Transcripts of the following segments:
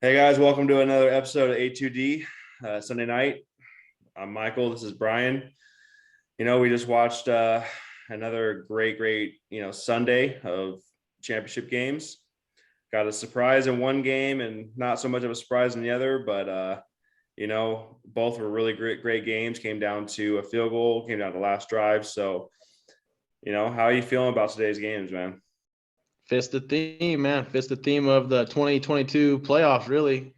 Hey guys, welcome to another episode of A2D Sunday night. I'm Michael. This is Brian. We just watched another great, Sunday of championship games. Got a surprise in one game and not so much of a surprise in the other, but both were really great games. Came down to a field goal, came down to the last drive. So, how are you feeling about today's games, man? Fits the theme, man. Fits the theme of the 2022 playoffs, really.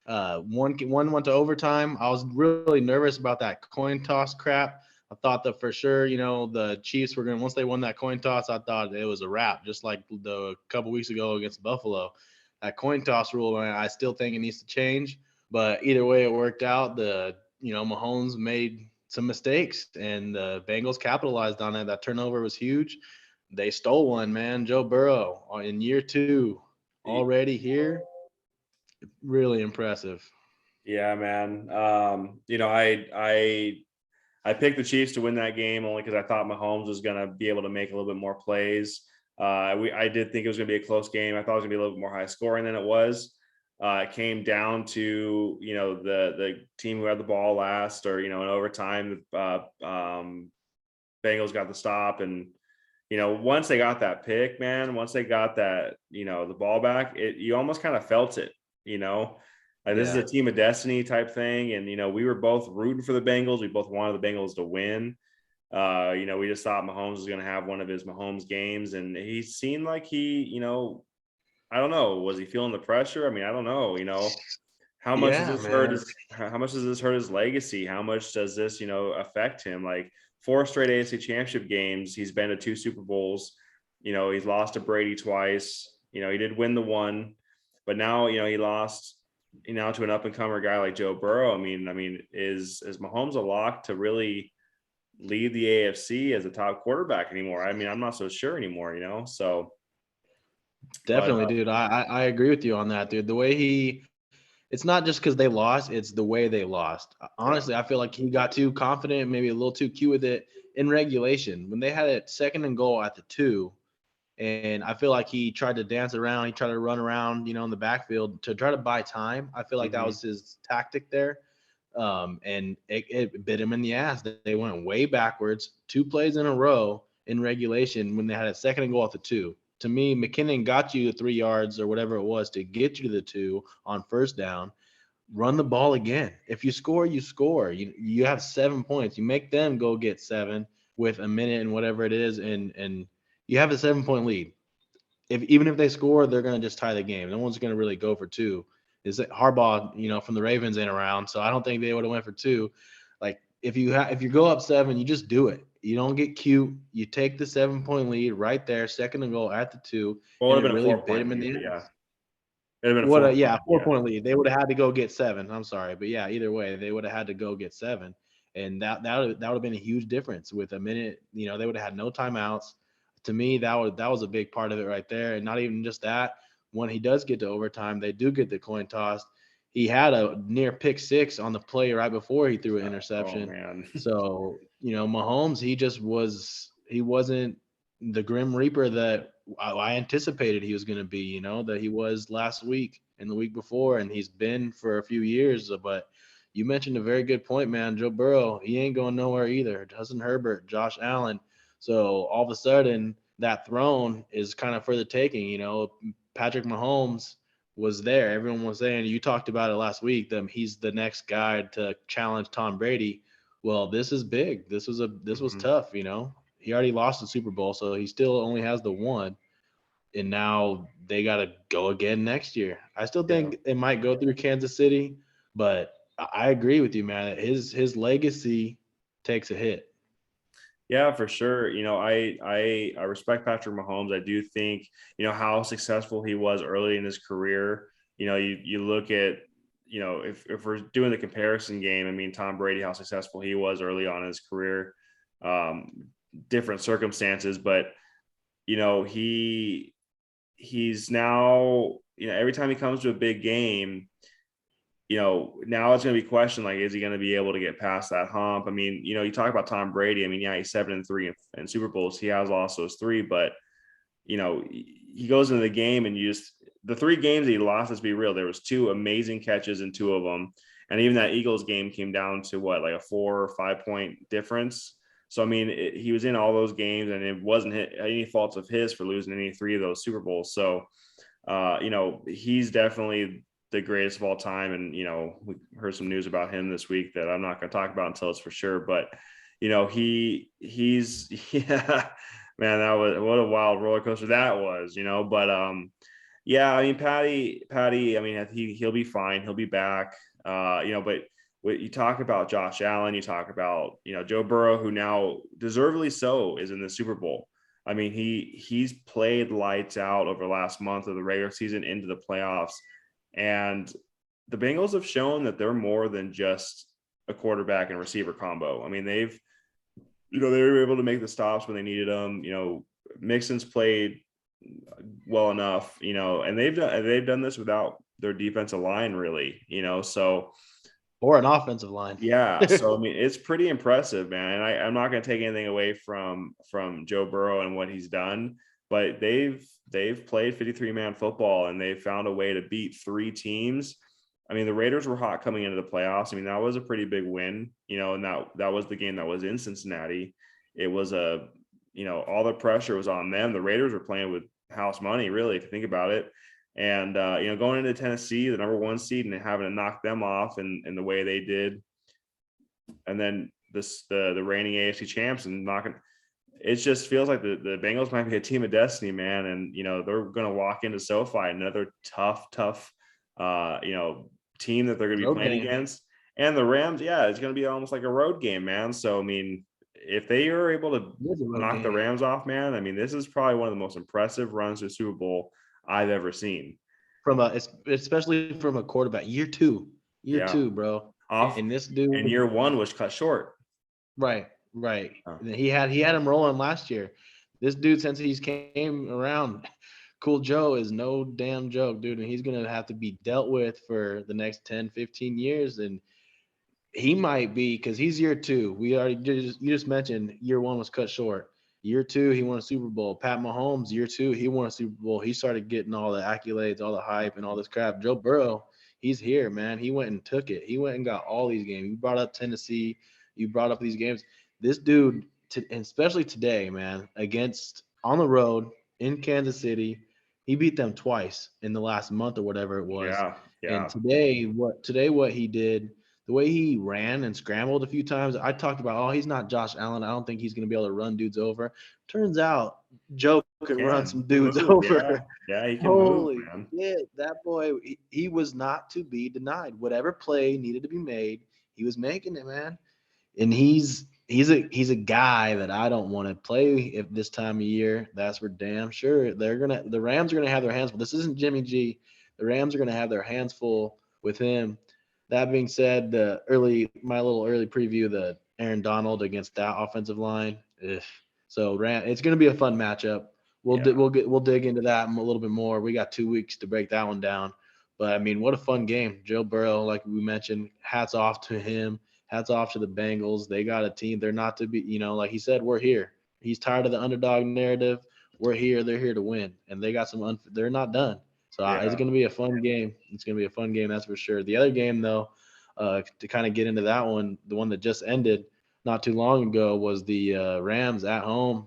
One went to overtime. I was really nervous about that coin toss crap. I thought that for sure, the Chiefs were going to, once they won that coin toss, I thought it was a wrap, just like the couple weeks ago against Buffalo. That coin toss rule, man, I still think it needs to change. But either way, it worked out. Mahomes made some mistakes, and the Bengals capitalized on it. That turnover was huge. They stole one, man. Joe Burrow in year two already here. Really impressive. Yeah, man. I picked the Chiefs to win that game only because I thought Mahomes was going to be able to make a little bit more plays. I did think it was going to be a close game. I thought it was going to be a little bit more high scoring than it was. It came down to the team who had the ball last, or in overtime, Bengals got the stop, and once they got that pick, man, once they got that the ball back, you almost kind of felt it, you know. Like, this is Yeah. a team of destiny type thing. And, we were both rooting for the Bengals. We both wanted the Bengals to win. We just thought Mahomes was going to have one of his Mahomes games. And he seemed like I don't know, was he feeling the pressure? I mean, I don't know, how much does Yeah, this hurt man. his, how much does this hurt his legacy? How much does this, affect him? Like, four straight AFC championship games. He's been to two Super Bowls. He's lost to Brady twice. He did win the one, but now, he lost to an up and comer guy like Joe Burrow. I mean, is Mahomes a lock to really lead the AFC as a top quarterback anymore? I mean, I'm not so sure anymore. So, but Definitely, dude. I agree with you on that, dude. The way it's not just because they lost, it's the way they lost. yeah, Honestly, I feel like he got too confident, maybe a little too cute with it in regulation. When they had it second and goal at the two, and I feel like he tried to dance around, he tried to run around, in the backfield to try to buy time. I feel like that hmm, was his tactic there. And it bit him in the ass. They went way backwards, two plays in a row in regulation when they had a second and goal at the two. To me, McKinnon got you the 3 yards or whatever it was to get you to the two on first down. Run the ball again. If you score, you score. You have 7 points. You make them go get seven with a minute and whatever it is, and you have a 7 point lead. If even if they score, they're going to just tie the game. No one's going to really go for two. Is that Harbaugh, from the Ravens ain't around, so I don't think they would have went for two. Like if you go up seven, you just do it. You don't get cute. You take the 7 point lead right there, second and goal at the two, well, it and would it have been a really four bit point him in lead, the but yeah, ass. it would have been a What? four Yeah, point. four Yeah. point lead. They would have had to go get seven. I'm sorry, but yeah, either way, they would have had to go get seven, and that would have been a huge difference with a minute. They would have had no timeouts. To me, that was a big part of it right there, and not even just that. When he does get to overtime, they do get the coin tossed. He had a near pick six on the play right before he threw an Oh interception. man. So Mahomes, he wasn't the grim reaper that I anticipated he was going to be, that he was last week and the week before, and he's been for a few years. But you mentioned a very good point, man. Joe Burrow, he ain't going nowhere either. Justin Herbert, Josh Allen. So all of a sudden, that throne is kind of for the taking. Patrick Mahomes was there. Everyone was saying, you talked about it last week, that he's the next guy to challenge Tom Brady. Well, this is big. This was Mhm. tough. He already lost the Super Bowl, so he still only has the one, and now they got to go again next year. I still Yeah. think it might go through Kansas City, but I agree with you, man. His legacy takes a hit. Yeah, for sure. I respect Patrick Mahomes. I do think, how successful he was early in his career. You look at, if we're doing the comparison game, I mean, Tom Brady, how successful he was early on in his career, um, different circumstances, but he's now, every time he comes to a big game, now it's going to be questioned, like, is he going to be able to get past that hump? I mean, you talk about Tom Brady. I mean, yeah, he's 7-3 in Super Bowls. He has lost those three, but he goes into the game and you just the 3 games that he lost, let's be real, there was 2 amazing catches in 2 of them. And even that Eagles game came down to what, like a 4 or 5 point difference. So, I mean, he was in all those games, and it wasn't any faults of his for losing any 3 of those Super Bowls. So, he's definitely the greatest of all time. And, we heard some news about him this week that I'm not going to talk about until it's for sure. But, he's, yeah, man, that was, what a wild roller coaster that was, but, yeah, I mean, Patty, I mean, he'll be fine. He'll be back. But what you talk about Josh Allen, you talk about, Joe Burrow, who now deservedly so is in the Super Bowl. I mean, he's played lights out over the last month of the regular season into the playoffs. And the Bengals have shown that they're more than just a quarterback and receiver combo. I mean, they were able to make the stops when they needed them. Mixon's played well enough, and they've done this without their defensive line, really, so. Or an offensive line. Yeah. So, I mean, it's pretty impressive, man. And I'm not going to take anything away from Joe Burrow and what he's done, but they've played 53-man football, and they've found a way to beat 3 teams. I mean, the Raiders were hot coming into the playoffs. I mean, that was a pretty big win, and that was the game that was in Cincinnati. It was all the pressure was on them. The Raiders were playing with house money, really, if you think about it. And, going into Tennessee, the number 1 seed, and having to knock them off in the way they did. And then the reigning AFC champs and knocking, it just feels like the Bengals might be a team of destiny, man. And, they're going to walk into SoFi, another tough, team that they're going to be playing against. And the Rams, yeah, it's going to be almost like a road game, man. So, I mean, if they are able to knock the Rams off, man, I mean, this is probably one of the most impressive runs to the Super Bowl I've ever seen. Especially from a quarterback. Year two, bro. And this dude, and year 1 was cut short. Right. He had him rolling last year. This dude, since he's came around, Cool Joe is no damn joke, dude. And he's going to have to be dealt with for the next 10, 15 years. And he might be, because he's year 2. You just mentioned year 1 was cut short. Year 2, he won a Super Bowl. Pat Mahomes, year 2, he won a Super Bowl. He started getting all the accolades, all the hype, and all this crap. Joe Burrow, he's here, man. He went and took it. He went and got all these games. You brought up Tennessee. You brought up these games. This dude, and especially today, man, on the road in Kansas City, he beat them twice in the last month or whatever it was. Yeah. And today what he did, the way he ran and scrambled a few times, I talked about, he's not Josh Allen. I don't think he's going to be able to run dudes over. Turns out Joe can run some dudes over. Yeah, he can Holy move, man. shit, that boy, he was not to be denied. Whatever play needed to be made, he was making it, man. And he's a guy that I don't want to play if this time of year. That's for damn sure. The Rams are gonna have their hands full. This isn't Jimmy G. The Rams are gonna have their hands full with him. That being said, my little early preview, the Aaron Donald against that offensive line. So it's gonna be a fun matchup. We'll dig into that a little bit more. We got 2 weeks to break that one down. But I mean, what a fun game. Joe Burrow, like we mentioned, hats off to him. Hats off to the Bengals. They got a team. They're not to be, like he said, we're here. He's tired of the underdog narrative. We're here. They're here to win. And they got they're not done. So it's going to be a fun game. It's going to be a fun game, that's for sure. The other game, though, to kind of get into that one, the one that just ended not too long ago was the Rams at home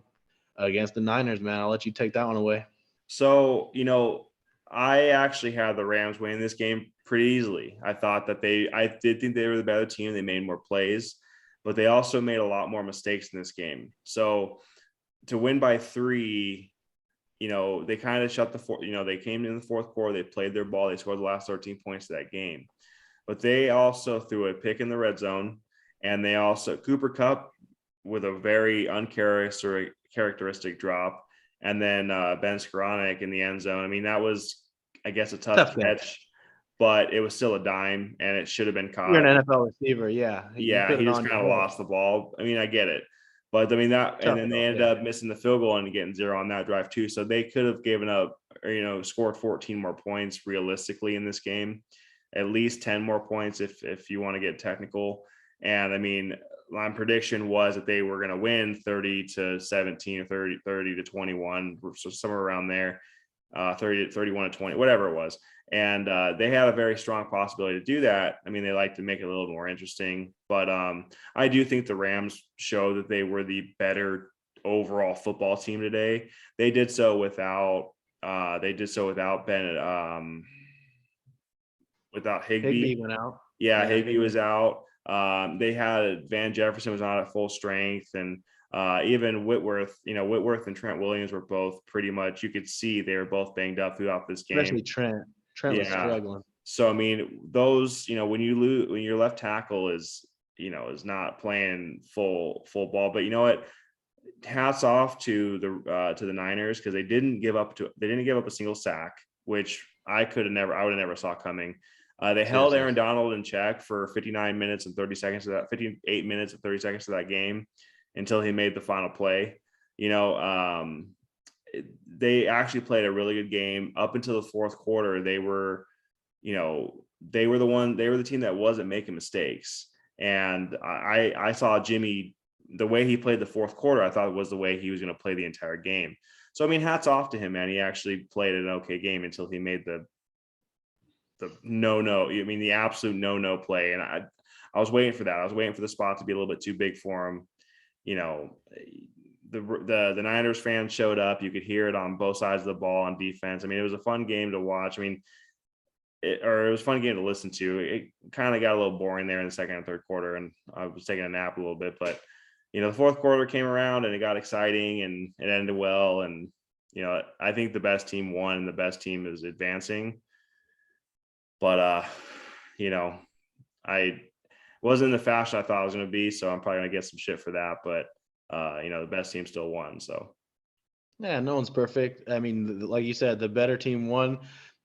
against the Niners, man. I'll let you take that one away. So, I actually had the Rams winning this game pretty easily. I thought that I did think they were the better team. They made more plays, but they also made a lot more mistakes in this game. So to win by 3, they kind of shut they came in the fourth quarter, they played their ball, they scored the last 13 points of that game. But they also threw a pick in the red zone, and they also Cooper Kupp with a very uncharacteristic drop, and then Ben Skoranek in the end zone. I mean, that was, I guess, a tough catch, but it was still a dime, and it should have been caught. You're an NFL receiver, yeah. Yeah, he just kind of lost the ball. I mean, I get it. But, I mean, and then they ended up missing the field goal and getting 0 on that drive too. So they could have given up or, scored 14 more points realistically in this game, at least 10 more points if you want to get technical. And, I mean, my prediction was that they were going to win 30-17 or 30-21, so somewhere around there. 31-20, whatever it was. And they had a very strong possibility to do that. I mean, they like to make it a little more interesting, but I do think the Rams show that they were the better overall football team today. They did so without Bennett, without Higby Higbee. went out. Yeah, Yeah. Higbee was out. They had Van Jefferson was not at full strength, and even Whitworth, Whitworth and Trent Williams were both pretty much. You could see they were both banged up throughout this game. Especially Trent. Trent was Yeah. struggling. So I mean, those when you lose, when your left tackle is not playing full ball, but you know what? Hats off to the Niners, because they didn't give up a single sack, which I would have never saw coming. They held Aaron Donald in check for 58 minutes and 30 seconds of that game until he made the final play. They actually played a really good game up until the fourth quarter. They were the team that wasn't making mistakes. And I saw Jimmy, the way he played the fourth quarter, I thought was the way he was going to play the entire game. So, I mean, hats off to him, man. He actually played an okay game until he made the the absolute no play. And I was waiting for that. I was waiting for the spot to be a little bit too big for him. The Niners fans showed up. You could hear it on both sides of the ball on defense. I mean, it was a fun game to watch. I mean, it was a fun game to listen to. It kind of got a little boring there in the second and third quarter, and I was taking a nap a little bit. But the fourth quarter came around and it got exciting and it ended well. And I think the best team won, and the best team is advancing. But I wasn't in the fashion I thought I was going to be, so I'm probably going to get some shit for that. But the best team still won. So yeah, no one's perfect. I mean, like you said, the better team won.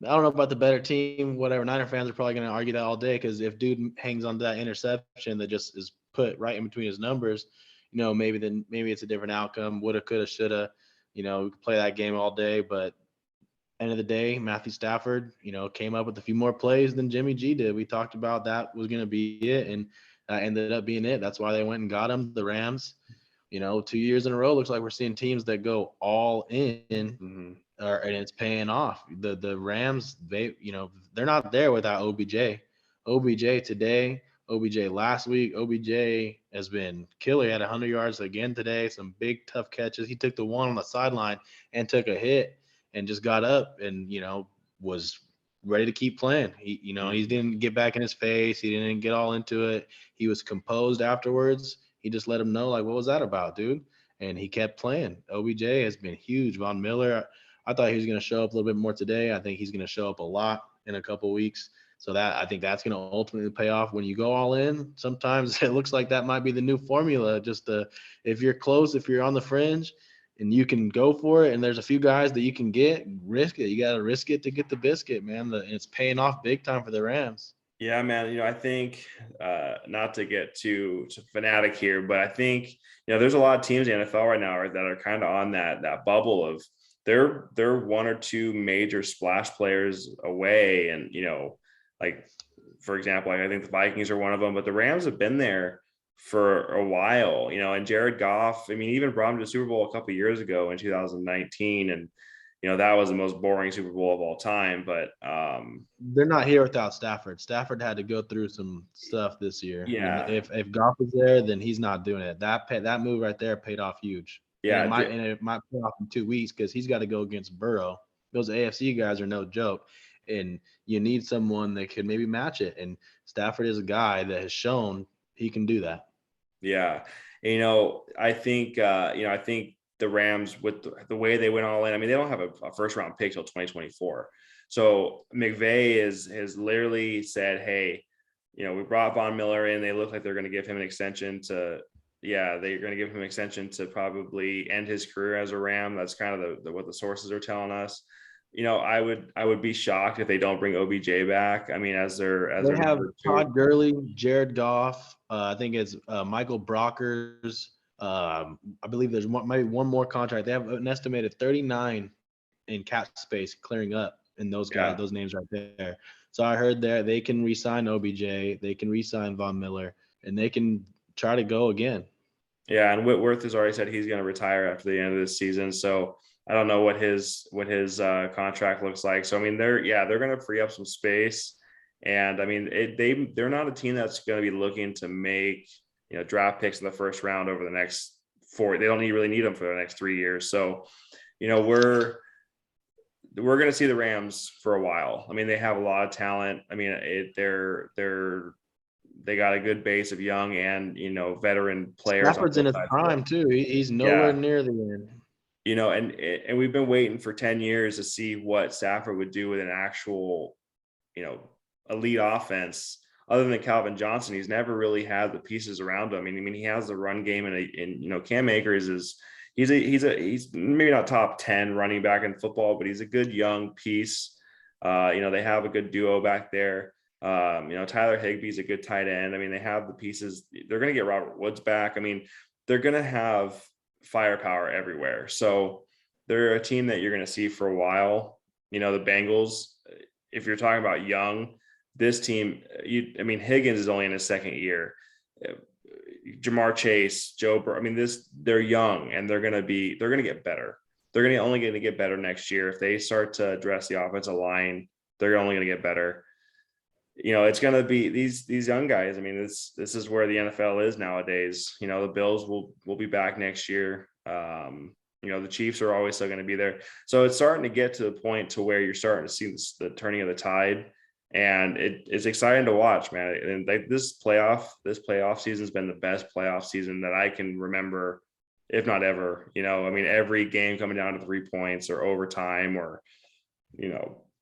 I don't know about the better team. Whatever. Niner fans are probably going to argue that all day, because if dude hangs on to that interception that just is put right in between his numbers, maybe it's a different outcome. Woulda, coulda, shoulda. We could play that game all day, but end of the day, Matthew Stafford, came up with a few more plays than Jimmy G did. We talked about that was going to be it, and ended up being it. That's why they went and got him. The Rams, 2 years in a row, looks like we're seeing teams that go all in, and it's paying off. The Rams, they're not there without OBJ. OBJ today, OBJ last week. OBJ has been killer. He had 100 yards again today, some big, tough catches. He took the one on the sideline and took a hit and just got up and, was ready to keep playing. He didn't get back in his face. He didn't get all into it. He was composed afterwards. He just let him know, like, what was that about, dude? And he kept playing. OBJ has been huge. Von Miller, I thought he was going to show up a little bit more today. I think he's going to show up a lot in a couple of weeks. So I think that's going to ultimately pay off when you go all in. Sometimes it looks like that might be the new formula. If you're close, if you're on the fringe and you can go for it, and there's a few guys that you can risk it. You got to risk it to get the biscuit, man. And it's paying off big time for the Rams. Yeah, man. I think not to get too fanatic here, but I think there's a lot of teams in the NFL right now that are kind of on that bubble of they're one or two major splash players away, and like for example, I think the Vikings are one of them, but the Rams have been there for a while, and Jared Goff, I mean, even brought him to the Super Bowl a couple of years ago in 2019, and that was the most boring Super Bowl of all time. But they're not here without Stafford. Stafford had to go through some stuff this year. Yeah. I mean, if Goff is there, then he's not doing it. That move right there paid off huge. Yeah. And it might pay off in 2 weeks, because he's got to go against Burrow. Those AFC guys are no joke. And you need someone that could maybe match it. And Stafford is a guy that has shown he can do that. Yeah. I think the Rams, with the way they went all in, I mean, they don't have a first round pick till 2024. So McVay has literally said, hey, we brought Von Miller in. They look like they're going to give him an extension they're going to give him an extension to probably end his career as a Ram. That's kind of what the sources are telling us. I would be shocked if they don't bring OBJ back. I mean, they have Todd Gurley, Jared Goff. I think it's Michael Brockers. I believe there's maybe one more contract. They have an estimated 39 in cap space clearing up in those guys, those names right there. So I heard they can re-sign OBJ, they can re-sign Von Miller, and they can try to go again. Yeah, and Whitworth has already said he's going to retire after the end of this season. So I don't know what his contract looks like. So I mean, they're going to free up some space, and I mean, they're not a team that's going to be looking to make draft picks in the first round over the next 4. They don't really need them for the next 3 years. So we're going to see the Rams for a while. I mean, they have a lot of talent. I mean, they got a good base of young and veteran players on Stafford's in both his sides of prime it. too. He's nowhere Yeah, near the end. and we've been waiting for 10 years to see what Stafford would do with an actual, elite offense. Other than Calvin Johnson, he's never really had the pieces around him. I mean, he has the run game, and Cam Akers is he's maybe not top 10 running back in football, but he's a good young piece. They have a good duo back there. Tyler Higbee's a good tight end. I mean, they have the pieces. They're going to get Robert Woods back. I mean, they're going to have firepower everywhere. So they're a team that you're going to see for a while. The Bengals, if you're talking about young, this team, Higgins is only in his second year. Jamar Chase, Joe Burrow. I mean, they're young and they're going to get better. They're only going to get better next year. If they start to address the offensive line, they're only going to get better. It's going to be these young guys. I mean, this is where the NFL is nowadays. The Bills will be back next year. The Chiefs are always still going to be there. So it's starting to get to the point to where you're starting to see the turning of the tide, and it's exciting to watch, man. And like this playoff season has been the best playoff season that I can remember, if not ever. Every game coming down to 3 points or overtime or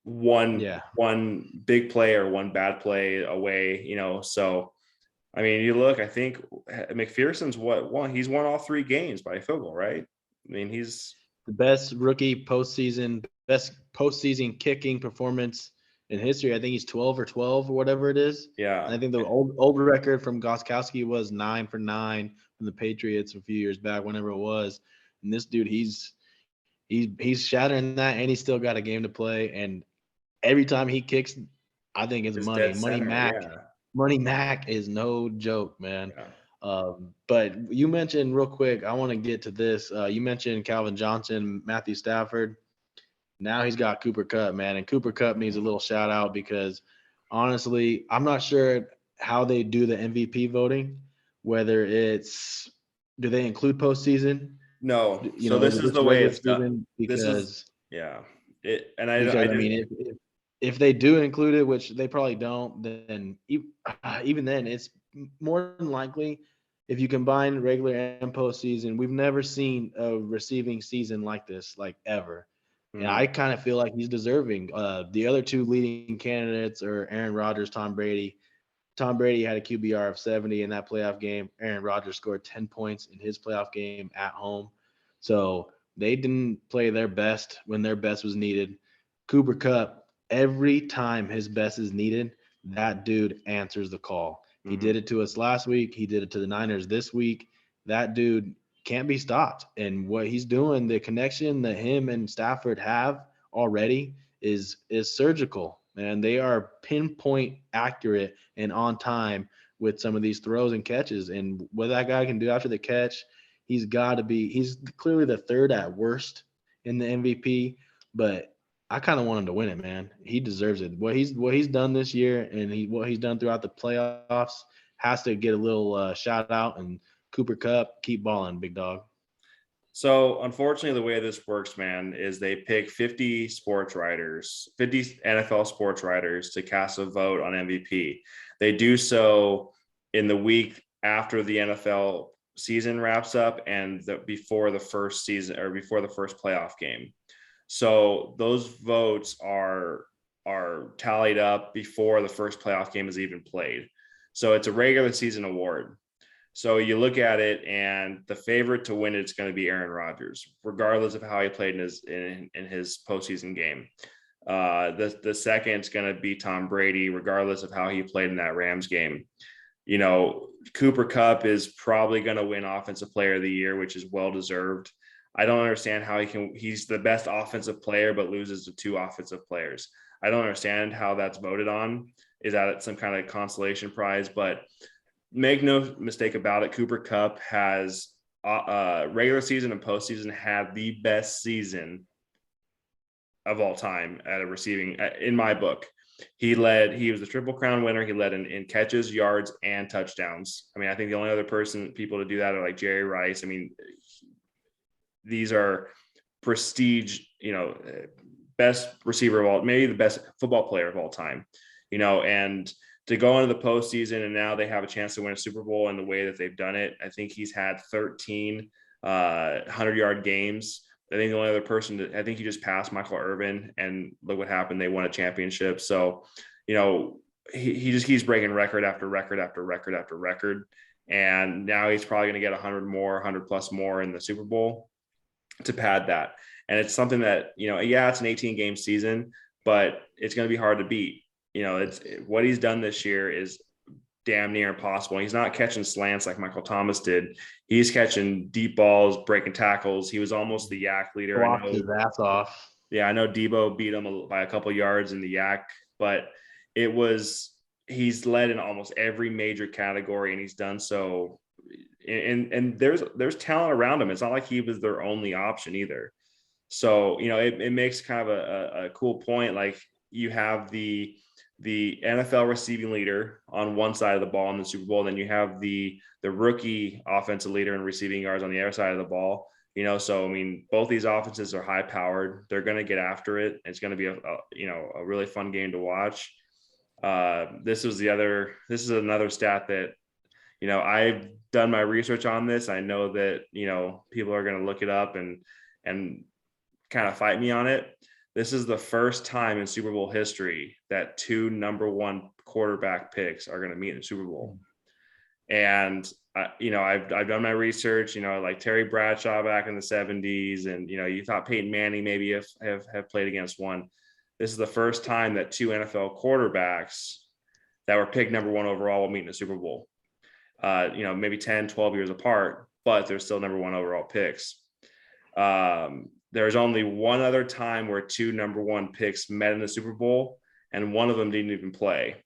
one big play or one bad play away, so I mean, you look, I think McPherson's he's won all 3 games by a field goal, right? I mean, he's the best best postseason kicking performance in history. I think he's 12 or whatever it is. yeah. And I think the old record from Gostkowski was 9 for 9 from the Patriots a few years back, whenever it was. And this dude, he's shattering that, and he's still got a game to play. And every time he kicks, I think it's money. Dead center, yeah. Money Mac is no joke, man. Yeah. But you mentioned real quick, I want to get to this. You mentioned Calvin Johnson, Matthew Stafford. Now he's got Cooper Kupp, man. And Cooper Kupp needs a little shout out because honestly, I'm not sure how they do the MVP voting, whether do they include postseason? No. So Is this it is just the way regular it's done. season? This is Because yeah. I mean, if they do include it, which they probably don't, then even then, it's more than likely if you combine regular and postseason, we've never seen a receiving season like this, like ever. And I kind of feel like he's deserving. The other 2 leading candidates are Aaron Rodgers, Tom Brady. Tom Brady had a QBR of 70 in that playoff game. Aaron Rodgers scored 10 points in his playoff game at home. So they didn't play their best when their best was needed. Cooper Kupp, every time his best is needed, that dude answers the call. He did it to us last week. He did it to the Niners this week. That dude can't be stopped. And what he's doing, the connection that him and Stafford have already is surgical. Man, they are pinpoint accurate and on time with some of these throws and catches. And what that guy can do after the catch, he's clearly the 3rd at worst in the MVP, but I kind of want him to win it, man. He deserves it. What he's done this year and what he's done throughout the playoffs has to get a little shout out. And Cooper Kupp, keep balling, big dog. So unfortunately, the way this works, man, is they pick 50 NFL sports writers to cast a vote on MVP. They do so in the week after the NFL season wraps up and before the first season or before the first playoff game. So those votes are tallied up before the first playoff game is even played. So it's a regular season award. So you look at it, and the favorite to win it's going to be Aaron Rodgers, regardless of how he played in his postseason game. The second's going to be Tom Brady, regardless of how he played in that Rams game. Cooper Kupp is probably going to win Offensive Player of the Year, which is well deserved. I don't understand how he's the best offensive player, but loses to 2 offensive players. I don't understand how that's voted on. Is that some kind of consolation prize? But make no mistake about it, Cooper Kupp has regular season and postseason had the best season of all time at a receiving in my book. He was the Triple Crown winner. He led in catches, yards, and touchdowns. I mean, I think the only other people to do that are like Jerry Rice. I mean, these are prestige, best receiver of all, maybe the best football player of all time, and to go into the postseason and now they have a chance to win a Super Bowl in the way that they've done it. I think he's had 13 100-yard games. I think the only other person I think he just passed Michael Irvin, and look what happened. They won a championship. So, he just keeps breaking record after record after record after record. And now he's probably going to get 100 plus more in the Super Bowl to pad that. And it's something that, it's an 18-game season, but it's going to be hard to beat. It's what he's done this year is damn near impossible. He's not catching slants like Michael Thomas did. He's catching deep balls, breaking tackles. He was almost the yak leader. Walked his ass off. Yeah, I know Debo beat him by a couple yards in the yak, but he's led in almost every major category, and he's done so. And there's talent around him. It's not like he was their only option either. So, it makes kind of a cool point. Like, you have the NFL receiving leader on one side of the ball in the Super Bowl. Then you have the rookie offensive leader in receiving yards on the other side of the ball. So I mean, both these offenses are high powered. They're going to get after it. It's going to be a really fun game to watch. This is another stat that, I've done my research on this. I know that, people are going to look it up and kind of fight me on it. This is the first time in Super Bowl history that two number one quarterback picks are going to meet in the Super Bowl. And, I've done my research, like Terry Bradshaw back in the 70s. And, you thought Peyton Manning maybe have played against one. This is the first time that two NFL quarterbacks that were picked number one overall will meet in the Super Bowl. Maybe 10, 12 years apart, but they're still number one overall picks. There's only one other time where two number one picks met in the Super Bowl, and one of them didn't even play.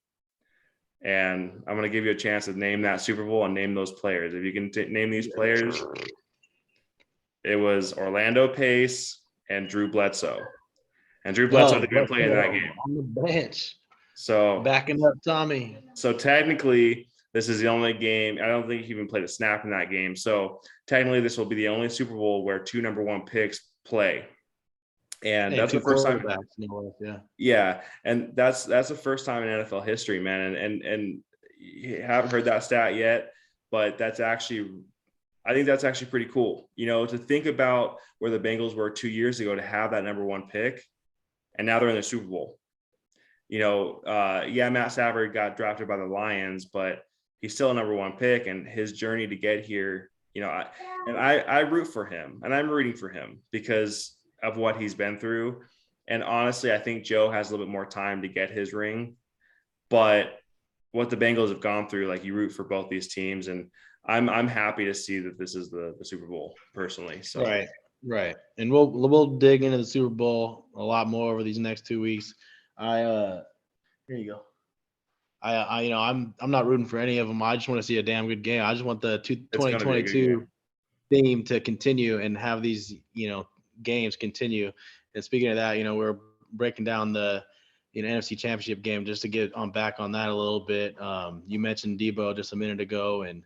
And I'm going to give you a chance to name that Super Bowl and name those players. If you can name these players, it was Orlando Pace and Drew Bledsoe. And Drew Bledsoe didn't even play in that game. On the bench. So backing up Tommy. So technically, this is the only game. I don't think he even played a snap in that game. So technically, this will be the only Super Bowl where two number one picks play. And that's the first time. Yeah. And that's the first time in NFL history, man. And you haven't heard that stat yet, but I think that's actually pretty cool. To think about where the Bengals were 2 years ago to have that number one pick, and now they're in the Super Bowl. Matt Stafford got drafted by the Lions, but he's still a number one pick, and his journey to get here, I root for him, and I'm rooting for him because of what he's been through. And honestly, I think Joe has a little bit more time to get his ring, but what the Bengals have gone through, like, you root for both these teams, and I'm happy to see that this is the Super Bowl personally. So right. And we'll dig into the Super Bowl a lot more over these next 2 weeks. Here you go. I'm not rooting for any of them. I just want to see a damn good game. I just want the 2022 theme to continue and have these, games continue. And speaking of that, we're breaking down the, NFC Championship game just to get back on that a little bit. You mentioned Debo just a minute ago, and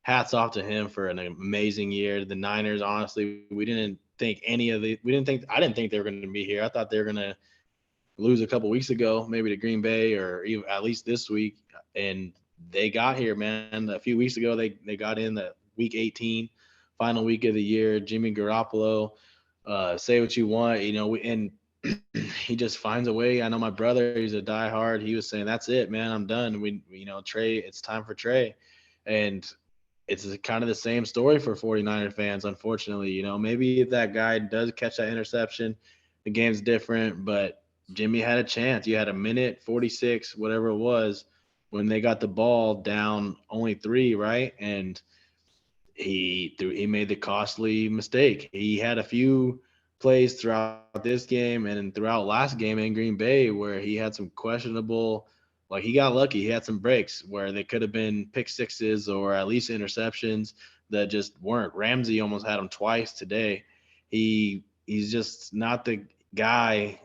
hats off to him for an amazing year. The Niners, honestly, I didn't think they were going to be here. I thought they were going to lose a couple weeks ago, maybe to Green Bay, or even at least this week. And they got here, man. A few weeks ago, they got in the week 18, final week of the year. Jimmy Garoppolo, say what you want, and he just finds a way. I know my brother, he's a diehard. He was saying, that's it, man. I'm done. Trey, it's time for Trey. And it's kind of the same story for 49er fans, unfortunately. Maybe if that guy does catch that interception, the game's different, but Jimmy had a chance. You had a minute 46, whatever it was, when they got the ball down only 3, right? And he made the costly mistake. He had a few plays throughout this game and throughout last game in Green Bay where he had some questionable, like, he got lucky. He had some breaks where they could have been pick sixes or at least interceptions. that just weren't. Ramsey almost had him twice today. He's just not the guy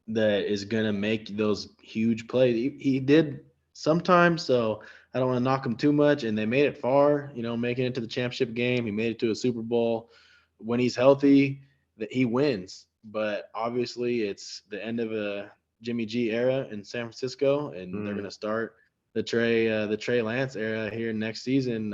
that is going to make those huge plays. He did sometimes, so I don't want to knock him too much. And they made it far, making it to the championship game. He made it to a Super Bowl. When he's healthy, that he wins. But obviously, it's the end of a Jimmy G era in San Francisco, and they're going to start the Trey Lance era here next season.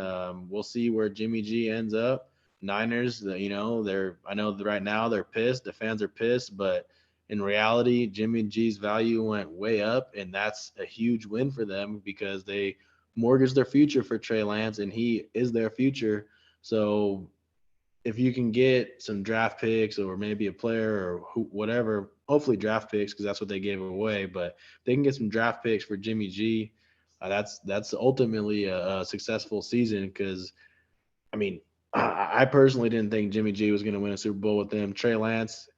We'll see where Jimmy G ends up. Niners, I know that right now they're pissed. The fans are pissed, but in reality, Jimmy G's value went way up, and that's a huge win for them because they mortgaged their future for Trey Lance, and he is their future. So if you can get some draft picks or maybe a player or whatever, hopefully draft picks because that's what they gave away, but they can get some draft picks for Jimmy G. That's ultimately a successful season because, I mean, I personally didn't think Jimmy G was going to win a Super Bowl with them. Trey Lance,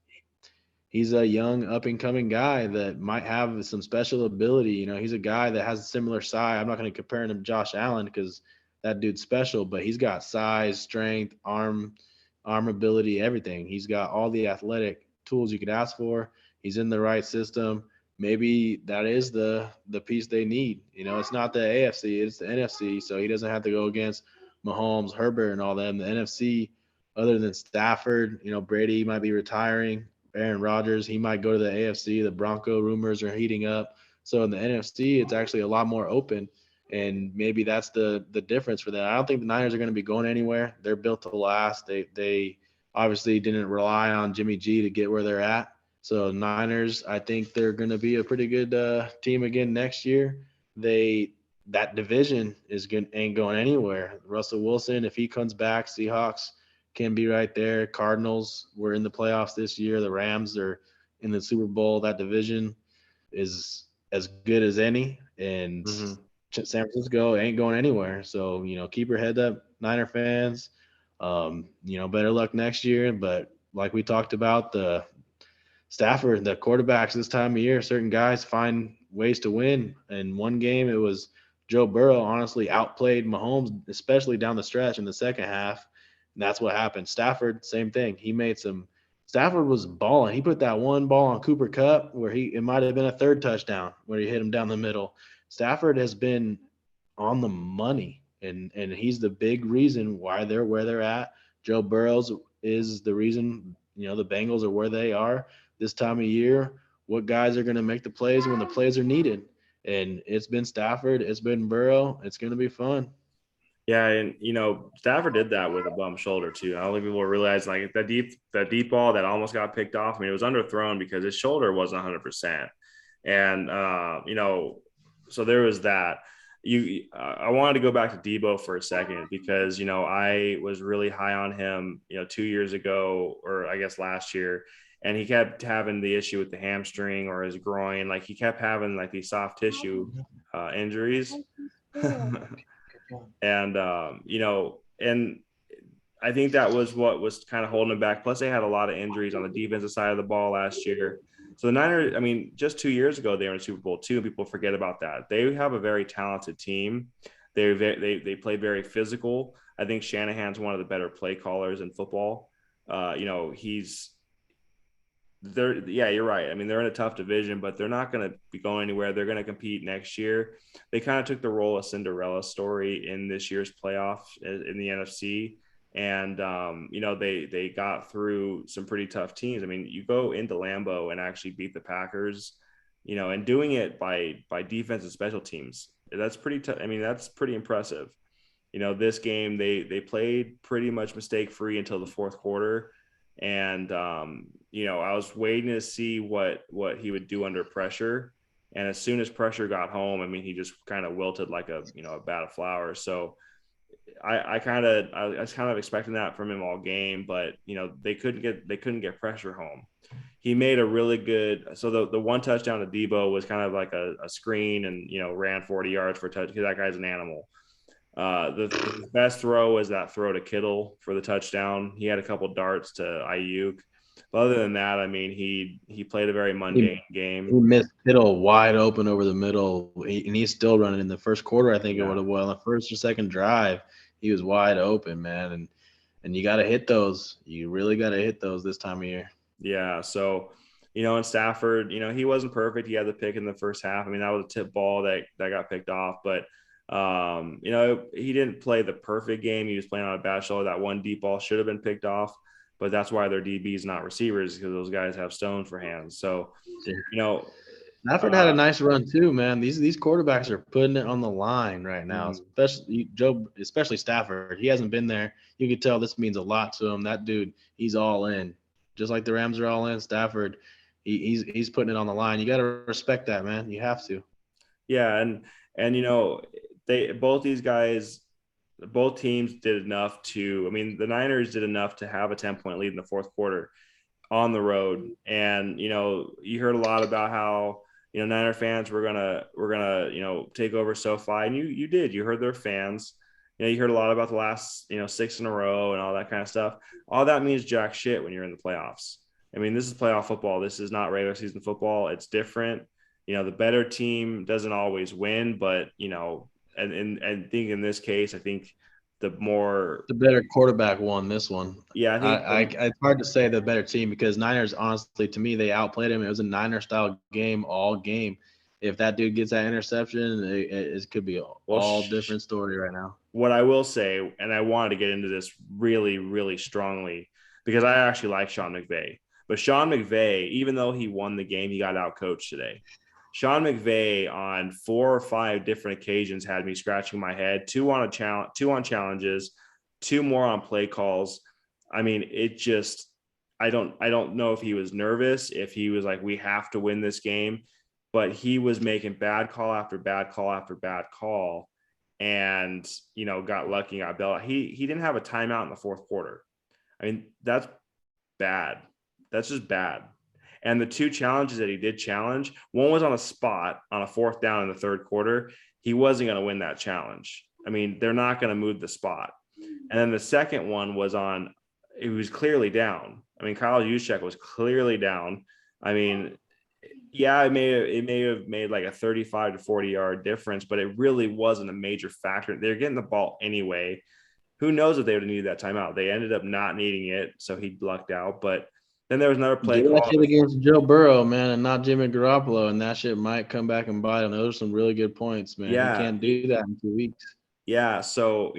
he's a young up and coming guy that might have some special ability. He's a guy that has a similar size. I'm not going to compare him to Josh Allen because that dude's special, but he's got size, strength, arm ability, everything. He's got all the athletic tools you could ask for. He's in the right system. Maybe that is the piece they need. It's not the AFC, it's the NFC. So he doesn't have to go against Mahomes, Herbert, and all them. The NFC, other than Stafford, Brady might be retiring. Aaron Rodgers, he might go to the AFC. The Bronco rumors are heating up. So in the NFC, it's actually a lot more open. And maybe that's the difference for them. I don't think the Niners are going to be going anywhere. They're built to last. They obviously didn't rely on Jimmy G to get where they're at. So Niners, I think they're going to be a pretty good team again next year. That division ain't going anywhere. Russell Wilson, if he comes back, Seahawks can be right there. Cardinals were in the playoffs this year. The Rams are in the Super Bowl. That division is as good as any. And San Francisco ain't going anywhere. So, keep your head up, Niner fans. Better luck next year. But like we talked about, the Stafford, the quarterbacks this time of year, certain guys find ways to win. In one game, it was Joe Burrow honestly outplayed Mahomes, especially down the stretch in the second half. And that's what happened. Stafford, same thing. Stafford was balling. He put that one ball on Cooper Kupp where it might have been a third touchdown where he hit him down the middle. Stafford has been on the money, and he's the big reason why they're where they're at. Joe Burrows is the reason, the Bengals are where they are this time of year. What guys are going to make the plays when the plays are needed? And it's been Stafford. It's been Burrow. It's going to be fun. Yeah, and Stafford did that with a bum shoulder too. I don't think people realize like that deep ball that almost got picked off. I mean, it was underthrown because his shoulder wasn't 100%, and so there was that. I wanted to go back to Debo for a second because I was really high on him 2 years ago, or I guess last year, and he kept having the issue with the hamstring or his groin. Like he kept having like these soft tissue injuries. And and I think that was what was kind of holding him back. Plus, they had a lot of injuries on the defensive side of the ball last year. So the Niners, I mean, just 2 years ago they were in Super Bowl II, and people forget about that. They have a very talented team. They play very physical. I think Shanahan's one of the better play callers in football. You're right. I mean, they're in a tough division, but they're not going to be going anywhere. They're going to compete next year. They kind of took the role of Cinderella story in this year's playoffs in the NFC. And, they got through some pretty tough teams. I mean, you go into Lambeau and actually beat the Packers, and doing it by defense and special teams. That's pretty tough. I mean, that's pretty impressive. This game, they played pretty much mistake free until the fourth quarter. And, I was waiting to see what he would do under pressure. And as soon as pressure got home, I mean, he just kind of wilted like a bat of flowers. So I was kind of expecting that from him all game, but they couldn't get pressure home. He made a really good, so the one touchdown to Debo was kind of like a screen and, ran 40 yards for a touch because that guy's an animal. The best throw was that throw to Kittle for the touchdown. He had a couple darts to Ayuk. But other than that, I mean, he played a very mundane game. He missed Kittle wide open over the middle, and he's still running in the first quarter. I think it would have well, the first or second drive. He was wide open, man, and you got to hit those. You really got to hit those this time of year. Yeah. So, and Stafford, he wasn't perfect. He had the pick in the first half. I mean, that was a tip ball that got picked off, but he didn't play the perfect game. He was playing on a bad shoulder. That one deep ball should have been picked off, but that's why they're DBs, not receivers, because those guys have stones for hands. So, Stafford had a nice run too, man. These quarterbacks are putting it on the line right now, especially Stafford. He hasn't been there. You can tell this means a lot to him. That dude, he's all in. Just like the Rams are all in, Stafford, he's putting it on the line. You got to respect that, man. You have to. Yeah, and these guys, both teams did enough to. I mean, the Niners did enough to have a 10-point lead in the fourth quarter on the road, and you heard a lot about how Niner fans were gonna take over SoFi, and you did. You heard their fans. You heard a lot about the last 6 in a row and all that kind of stuff. All that means jack shit when you're in the playoffs. I mean, this is playoff football. This is not regular season football. It's different. The better team doesn't always win, but and I think in this case, I think the better quarterback won this one. Yeah, I think it's hard to say the better team because Niners, honestly, to me, they outplayed him. It was a Niner style game all game. If that dude gets that interception, it could be all different story right now. What I will say, and I wanted to get into this really, really strongly because I actually like Sean McVay. But Sean McVay, even though he won the game, he got outcoached today. Sean McVay on 4 or 5 different occasions had me scratching my head. 2 on challenges, 2 more on play calls. I mean, it just I don't know if he was nervous, if he was like, we have to win this game, but he was making bad call after bad call after bad call, and got lucky, got bailed. He didn't have a timeout in the fourth quarter. I mean, that's bad. That's just bad. And the 2 challenges that he did challenge, one was on a spot on a 4th down in the third quarter. He wasn't going to win that challenge. I mean, they're not going to move the spot. And then the second one was it was clearly down. I mean, Kyle Juszczyk was clearly down. I mean, yeah, it may have made like a 35 to 40 yard difference, but it really wasn't a major factor. They're getting the ball anyway. Who knows if they would have needed that timeout? They ended up not needing it, so he lucked out. But then there was another play call. That shit against Joe Burrow, man, and not Jimmy Garoppolo, and that shit might come back and bite him. Those are some really good points, man. Yeah. You can't do that in 2 weeks. Yeah, so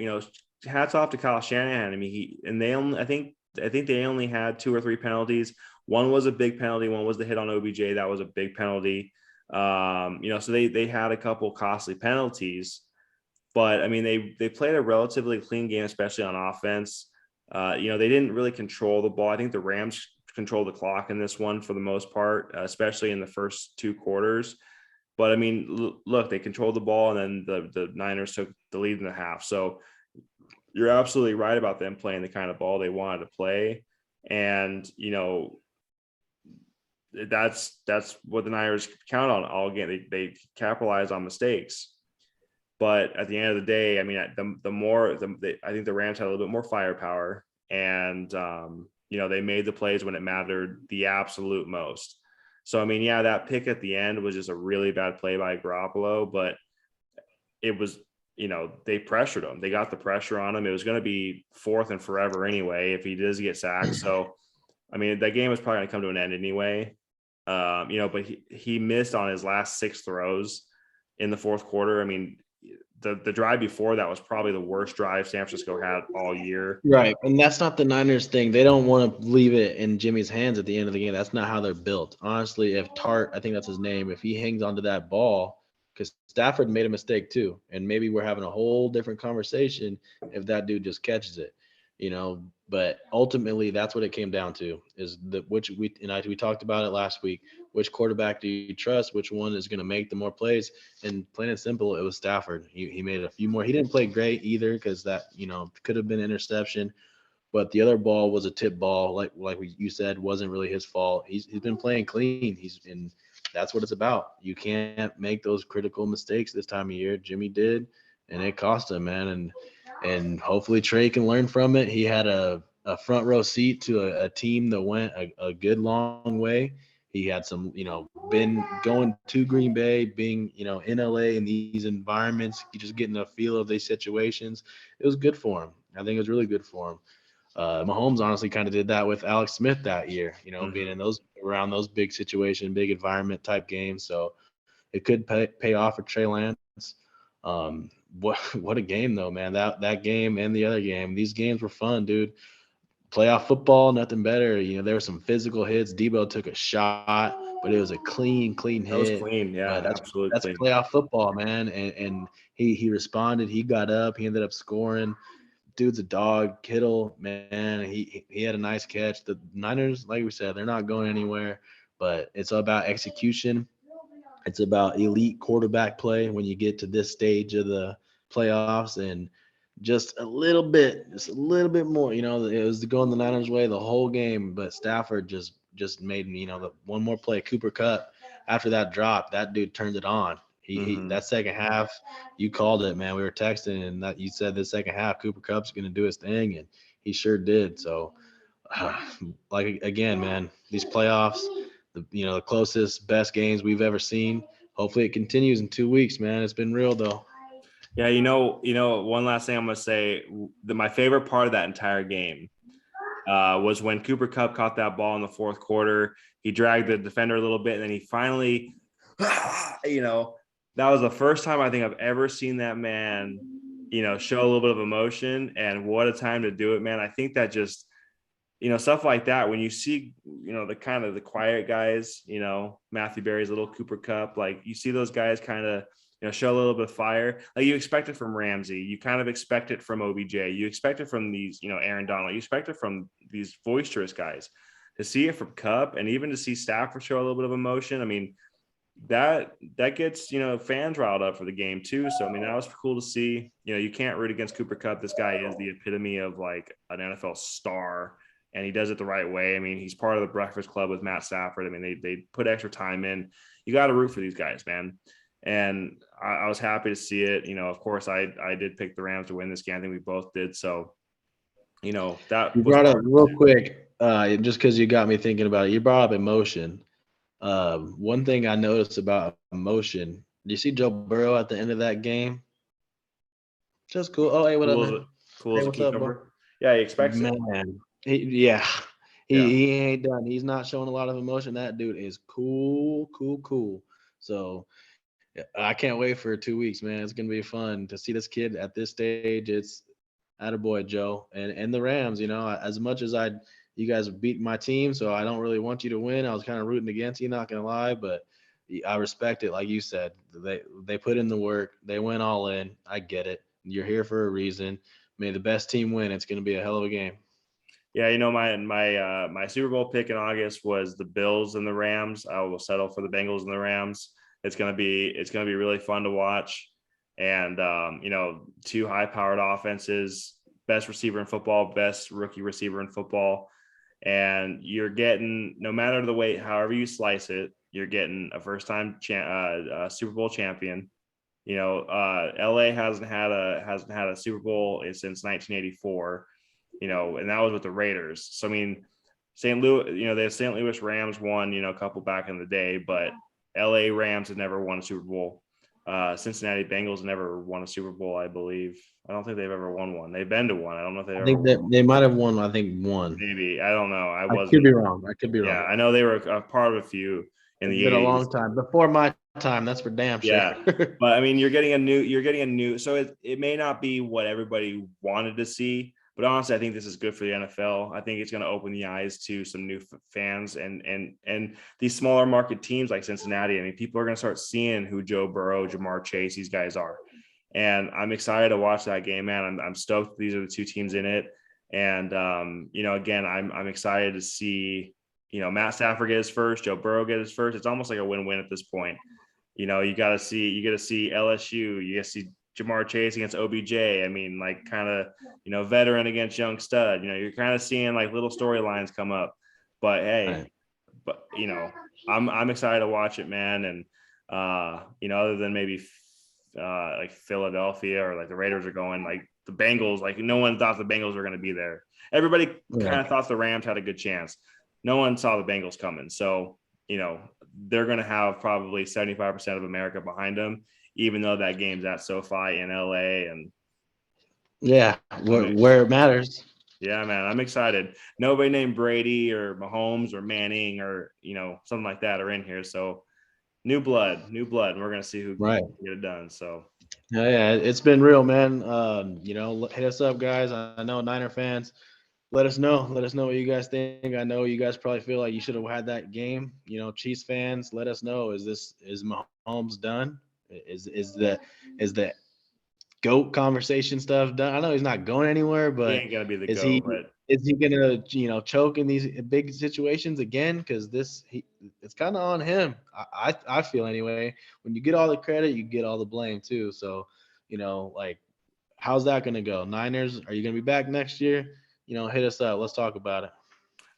hats off to Kyle Shanahan. I mean, I think they only had 2 or 3 penalties. One was a big penalty. One was the hit on OBJ. That was a big penalty. So they had a couple costly penalties, but I mean, they played a relatively clean game, especially on offense. They didn't really control the ball. I think the Rams controlled the clock in this one for the most part, especially in the first 2 quarters. But I mean, look, they controlled the ball, and then the Niners took the lead in the half. So you're absolutely right about them playing the kind of ball they wanted to play. And, that's what the Niners count on all game. They capitalize on mistakes. But at the end of the day, I mean, I think the Rams had a little bit more firepower, and, they made the plays when it mattered the absolute most. So, I mean, yeah, that pick at the end was just a really bad play by Garoppolo, but it was, they pressured him. They got the pressure on him. It was going to be 4th and forever anyway if he does get sacked. So, I mean, that game was probably going to come to an end anyway. But he missed on his last 6 throws in the fourth quarter. I mean, the drive before that was probably the worst drive San Francisco had all year. Right. And that's not the Niners thing. They don't want to leave it in Jimmy's hands at the end of the game. That's not how they're built. Honestly, if Tart, I think that's his name, if he hangs onto that ball, because Stafford made a mistake too. And maybe we're having a whole different conversation if that dude just catches it, but ultimately that's what it came down to is we talked about it last week. Which quarterback do you trust? Which one is going to make the more plays? And plain and simple, it was Stafford. He made a few more. He didn't play great either because that, could have been interception. But the other ball was a tip ball, like you said, wasn't really his fault. He's been playing clean. That's what it's about. You can't make those critical mistakes this time of year. Jimmy did, and it cost him, man. And hopefully Trey can learn from it. He had a front row seat to a team that went a good long way. He had some, been going to Green Bay, being, in LA in these environments, just getting a feel of these situations. It was good for him. I think it was really good for him. Mahomes honestly kind of did that with Alex Smith that year, being in those around those big situation, big environment type games. So it could pay off for Trey Lance. What a game though, man. That game and the other game, these games were fun, dude. Playoff football, nothing better. There were some physical hits. Debo took a shot, but it was a clean That was hit. clean. But Yeah, absolutely that's clean. playoff football, man. And he responded. He got up. He ended up scoring. Dude's a dog. Kittle, man, he had a nice catch. The Niners, like we said, they're not going anywhere, but it's all about execution. It's about elite quarterback play when you get to this stage of the playoffs, and just a little bit more. It was going the Niners' way the whole game, but Stafford just made the one more play. Cooper Kupp, after that drop, that dude turned it on. He that second half, you called it, man. We were texting, and that you said the second half, Cooper Kupp's going to do his thing, and he sure did. So, like again, man, these playoffs, the closest, best games we've ever seen. Hopefully, it continues in 2 weeks, man. It's been real though. Yeah, one last thing I'm gonna say. My favorite part of that entire game was when Cooper Kupp caught that ball in the fourth quarter. He dragged the defender a little bit, and then he finally, that was the first time I think I've ever seen that man, show a little bit of emotion. And what a time to do it, man. I think that just, stuff like that, when you see, the kind of the quiet guys, Matthew Berry's little Cooper Kupp, like you see those guys kind of, show a little bit of fire. Like you expect it from Ramsey. You kind of expect it from OBJ. You expect it from these, Aaron Donald. You expect it from these boisterous guys. To see it from Kupp and even to see Stafford show a little bit of emotion, I mean, that gets, fans riled up for the game too. So, I mean, that was cool to see. You can't root against Cooper Kupp. This guy is the epitome of like an NFL star, and he does it the right way. I mean, he's part of the Breakfast Club with Matt Stafford. I mean, they put extra time in. You got to root for these guys, man. And I was happy to see it. Of course, I did pick the Rams to win this game. I think we both did. So, that You was brought up hard. real quick, just because you got me thinking about it. You brought up emotion. One thing I noticed about emotion. Do you see Joe Burrow at the end of that game? Just cool. Oh, hey, what up, Cool as man? cool Hey, as a what's up, bro? cucumber. Yeah, he expects it. Man, yeah, Yeah. he ain't done. He's not showing a lot of emotion. That dude is cool, cool, cool. So yeah, I can't wait for 2 weeks, man. It's gonna be fun to see this kid at this stage. It's attaboy, Joe, and the Rams. As much as you guys beat my team, so I don't really want you to win. I was kind of rooting against you, not gonna lie, but I respect it. Like you said, they put in the work. They went all in. I get it. You're here for a reason. May the best team win. It's gonna be a hell of a game. Yeah, my Super Bowl pick in August was the Bills and the Rams. I will settle for the Bengals and the Rams. It's gonna be really fun to watch. And two high-powered offenses, best receiver in football, best rookie receiver in football. And you're getting, no matter the way, however you slice it, you're getting a first-time Super Bowl champion. LA hasn't had a Super Bowl since 1984. And that was with the Raiders. So I mean, St. Louis, the St. Louis Rams won, a couple back in the day, but LA Rams had never won a Super Bowl. Cincinnati Bengals never won a Super Bowl, I believe. I don't think they've ever won one. They've been to one. I don't know if they've I ever think won. that they might have won. I think one. Maybe. I don't know. I I could wasn't. be wrong. I could be Yeah, wrong. I know they were a part of a few in It's the been a 80s. long time before my time. That's for damn sure. Yeah. But I mean, you're getting a new, so it may not be what everybody wanted to see, but honestly, I think this is good for the NFL. I think it's going to open the eyes to some new fans and these smaller market teams like Cincinnati. I mean, people are going to start seeing who Joe Burrow, Jamar Chase, these guys are. And I'm excited to watch that game, man. I'm stoked these are the two teams in it. And again, I'm excited to see, Matt Stafford get his first, Joe Burrow get his first. It's almost like a win-win at this point. You get to see LSU, you get to see Jamar Chase against OBJ. I mean, like kind of, veteran against young stud, you're kind of seeing like little storylines come up, but hey, Right. but I'm excited to watch it, man. And other than maybe like Philadelphia or like the Raiders are going, like the Bengals, like no one thought the Bengals were going to be there. Everybody kind of thought the Rams had a good chance. No one saw the Bengals coming. So, they're going to have probably 75% of America behind them, even though that game's at SoFi in LA. And yeah, where it matters. Yeah, man, I'm excited. Nobody named Brady or Mahomes or Manning or, something like that are in here. So new blood, and we're going to see who Right. can get it done. So Yeah, it's been real, man. Hit us up, guys. I know Niner fans. Let us know. Let us know what you guys think. I know you guys probably feel like you should have had that game. Chiefs fans, let us know. Is Mahomes done? Is the GOAT conversation stuff done? I know he's not going anywhere, he but ain't going to be the is GOAT, he but is he gonna choke in these big situations again? Because it's kind of on him. I feel anyway. When you get all the credit, you get all the blame too. So like, how's that gonna go? Niners, are you gonna be back next year? Hit us up. Let's talk about it.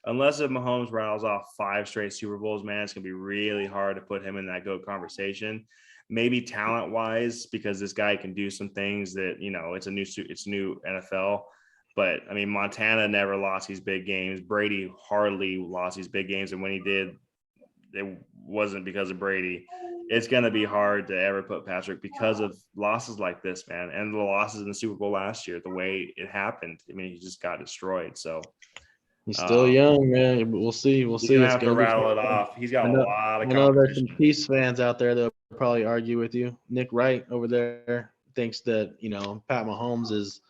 unless if Mahomes rattles off 5 straight Super Bowls, man, it's going to be really hard to put him in that GOAT conversation. Maybe talent wise, because this guy can do some things that, it's new NFL. But I mean, Montana never lost these big games. Brady hardly lost these big games. And when he did, it wasn't because of Brady. It's going to be hard to ever put Patrick because of losses like this, man. And the losses in the Super Bowl last year, the way it happened. I mean, he just got destroyed. So He's still young, man. We'll see. We'll he's see. going to It's have to gonna be rattle it fun. off. He's got I a know. lot of I know there's competition. some Chiefs fans out there that will probably argue with you. Nick Wright over there thinks that Pat Mahomes is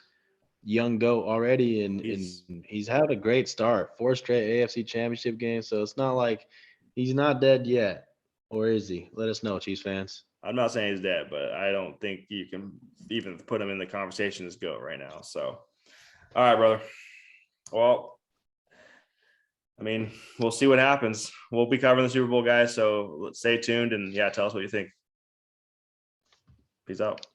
young goat already, and He's he's had a great start. 4 straight AFC Championship games, so it's not like he's not dead yet, or is he? Let us know, Chiefs fans. I'm not saying he's dead, but I don't think you can even put him in the conversation as GOAT right now. So, all right, brother. Well, I mean, we'll see what happens. We'll be covering the Super Bowl, guys. So let's stay tuned and tell us what you think. Peace out.